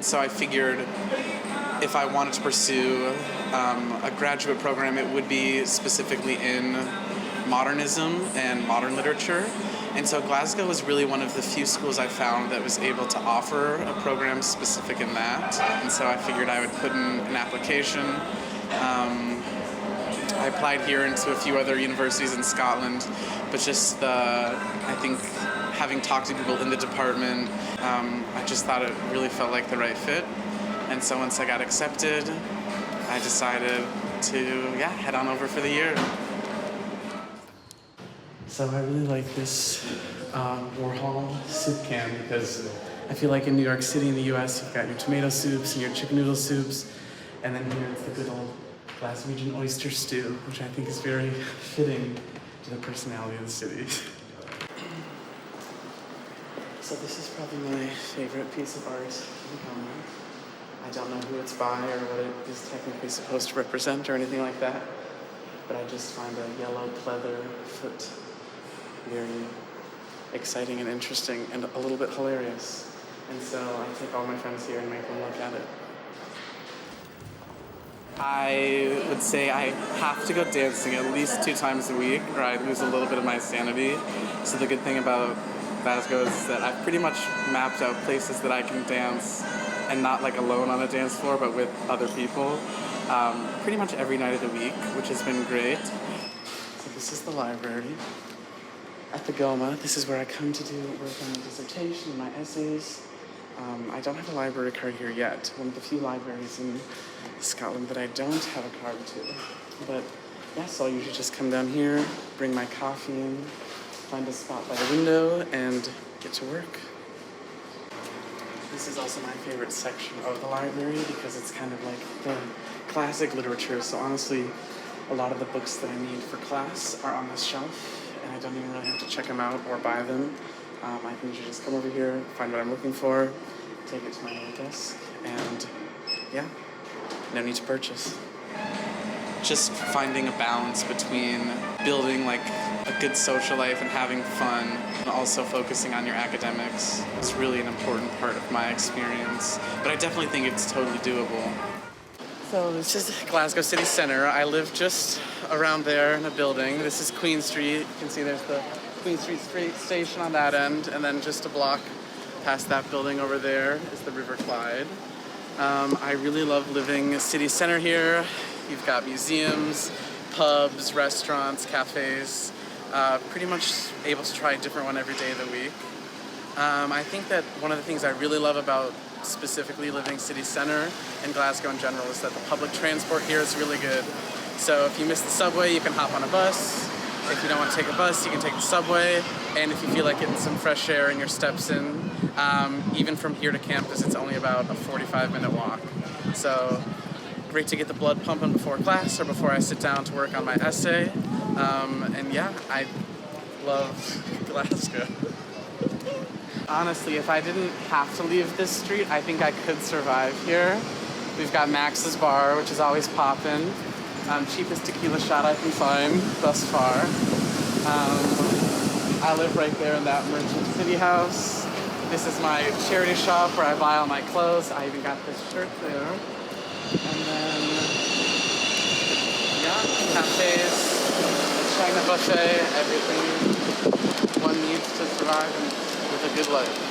So I figured if I wanted to pursue a graduate program, it would be specifically in modernism and modern literature. And so Glasgow was really one of the few schools I found that was able to offer a program specific in that. And so I figured I would put in an application. I applied here into a few other universities in Scotland, but just I think having talked to people in the department, I just thought it really felt like the right fit. And so once I got accepted, I decided to, head on over for the year. So I really like this Warhol soup can because I feel like in New York City in the US, you've got your tomato soups and your chicken noodle soups, and then here it's the good old Glaswegian oyster stew, which I think is very fitting to the personality of the city. So this is probably my favorite piece of art in GOMA. I don't know who it's by or what it is technically supposed to represent or anything like that, but I just find a yellow pleather foot very exciting and interesting and a little bit hilarious. And so I take all my friends here and make them look at it. I would say I have to go dancing at least 2 times a week or I lose a little bit of my sanity. So the good thing about Glasgow is that I've pretty much mapped out places that I can dance and not like alone on a dance floor, but with other people, pretty much every night of the week, which has been great. So this is the library at the GOMA. This is where I come to do work on my dissertation and my essays. I don't have a library card here yet. One of the few libraries in Scotland that I don't have a card to. But so I'll usually just come down here, bring my coffee in, find a spot by the window, and get to work. This is also my favorite section of the library because it's kind of like the classic literature. So honestly, a lot of the books that I need for class are on this shelf, and I don't even really have to check them out or buy them. I can usually just come over here, find what I'm looking for, take it to my little desk, and no need to purchase. Just finding a balance between building like a good social life and having fun, and also focusing on your academics is really an important part of my experience. But I definitely think it's totally doable. So this is Glasgow City Centre. I live just around there in a building. This is Queen Street. You can see there's the Queen Street station on that end, and then just a block past that building over there is the River Clyde. I really love living city centre here. You've got museums, pubs, restaurants, cafes, pretty much able to try a different one every day of the week. I think that one of the things I really love about specifically living city centre and Glasgow in general is that the public transport here is really good. So if you miss the subway, you can hop on a bus. If you don't want to take a bus, you can take the subway. And if you feel like getting some fresh air in your steps in, even from here to campus, it's only about a 45-minute walk. So great to get the blood pumping before class or before I sit down to work on my essay. I love Glasgow. Honestly, if I didn't have to leave this street, I think I could survive here. We've got Max's Bar, which is always poppin'. Cheapest tequila shot I can find thus far. I live right there in that Merchant City house. This is my charity shop where I buy all my clothes. I even got this shirt there. And then, cafes, China buffet, everything one needs to survive and live a good life.